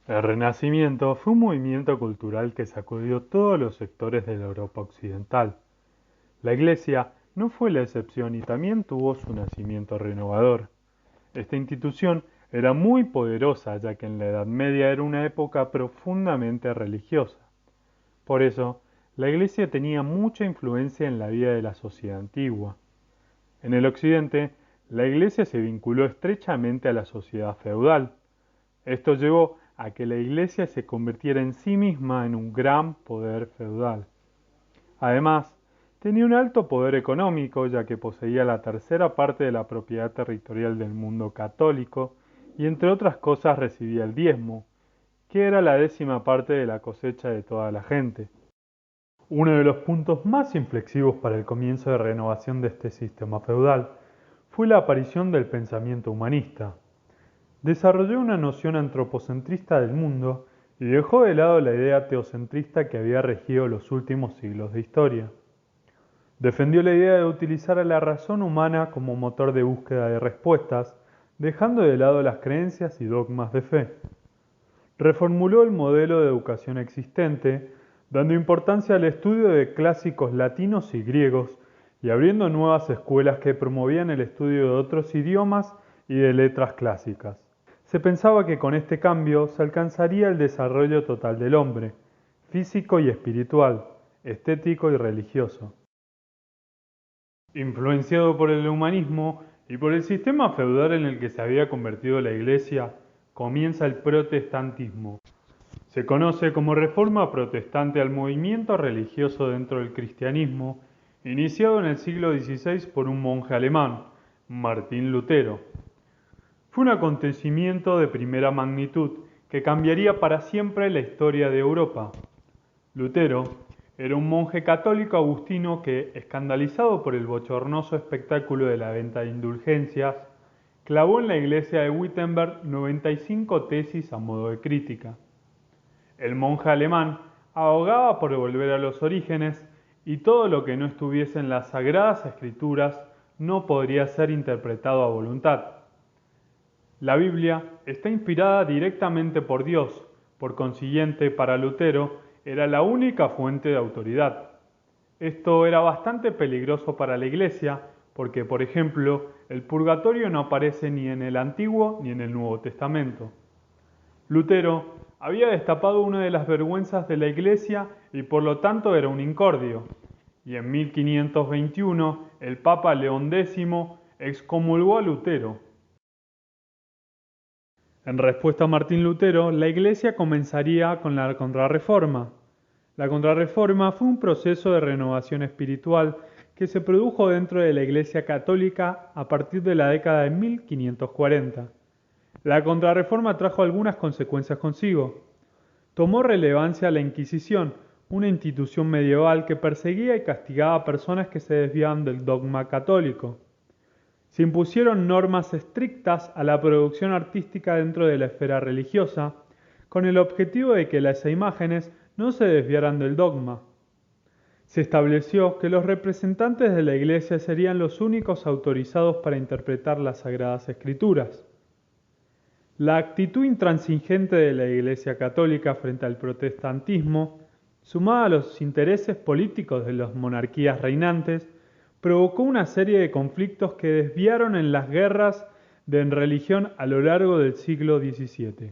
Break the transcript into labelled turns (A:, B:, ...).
A: El Renacimiento fue un movimiento cultural que sacudió todos los sectores de la Europa occidental. La Iglesia no fue la excepción y también tuvo su nacimiento renovador. Esta institución era muy poderosa ya que en la Edad Media era una época profundamente religiosa. Por eso, la Iglesia tenía mucha influencia en la vida de la sociedad antigua. En el Occidente, la Iglesia se vinculó estrechamente a la sociedad feudal. Esto llevó a que la Iglesia se convirtiera en sí misma en un gran poder feudal. Además, tenía un alto poder económico ya que poseía la tercera parte de la propiedad territorial del mundo católico y entre otras cosas recibía el diezmo, que era la décima parte de la cosecha de toda la gente. Uno de los puntos más inflexivos para el comienzo de renovación de este sistema feudal fue la aparición del pensamiento humanista. Desarrolló una noción antropocentrista del mundo y dejó de lado la idea teocentrista que había regido los últimos siglos de historia. Defendió la idea de utilizar a la razón humana como motor de búsqueda de respuestas, dejando de lado las creencias y dogmas de fe. Reformuló el modelo de educación existente, dando importancia al estudio de clásicos latinos y griegos y abriendo nuevas escuelas que promovían el estudio de otros idiomas y de letras clásicas. Se pensaba que con este cambio se alcanzaría el desarrollo total del hombre, físico y espiritual, estético y religioso. Influenciado por el humanismo y por el sistema feudal en el que se había convertido la Iglesia, comienza el protestantismo. Se conoce como reforma protestante al movimiento religioso dentro del cristianismo, iniciado en el siglo XVI por un monje alemán, Martín Lutero. Fue un acontecimiento de primera magnitud que cambiaría para siempre la historia de Europa. Lutero era un monje católico agustino que, escandalizado por el bochornoso espectáculo de la venta de indulgencias, clavó en la iglesia de Wittenberg 95 tesis a modo de crítica. El monje alemán abogaba por volver a los orígenes y todo lo que no estuviese en las sagradas escrituras no podría ser interpretado a voluntad. La Biblia está inspirada directamente por Dios, por consiguiente, para Lutero era la única fuente de autoridad. Esto era bastante peligroso para la Iglesia porque, por ejemplo, el purgatorio no aparece ni en el Antiguo ni en el Nuevo Testamento. Lutero había destapado una de las vergüenzas de la Iglesia y por lo tanto era un incordio. Y en 1521 el Papa León X excomulgó a Lutero. En respuesta a Martín Lutero, la Iglesia comenzaría con la Contrarreforma. La Contrarreforma fue un proceso de renovación espiritual que se produjo dentro de la Iglesia Católica a partir de la década de 1540. La Contrarreforma trajo algunas consecuencias consigo. Tomó relevancia la Inquisición, una institución medieval que perseguía y castigaba a personas que se desviaban del dogma católico. Se impusieron normas estrictas a la producción artística dentro de la esfera religiosa, con el objetivo de que las imágenes no se desviaran del dogma. Se estableció que los representantes de la Iglesia serían los únicos autorizados para interpretar las Sagradas Escrituras. La actitud intransigente de la Iglesia Católica frente al protestantismo, sumada a los intereses políticos de las monarquías reinantes, provocó una serie de conflictos que desviaron en las guerras de religión a lo largo del siglo XVII.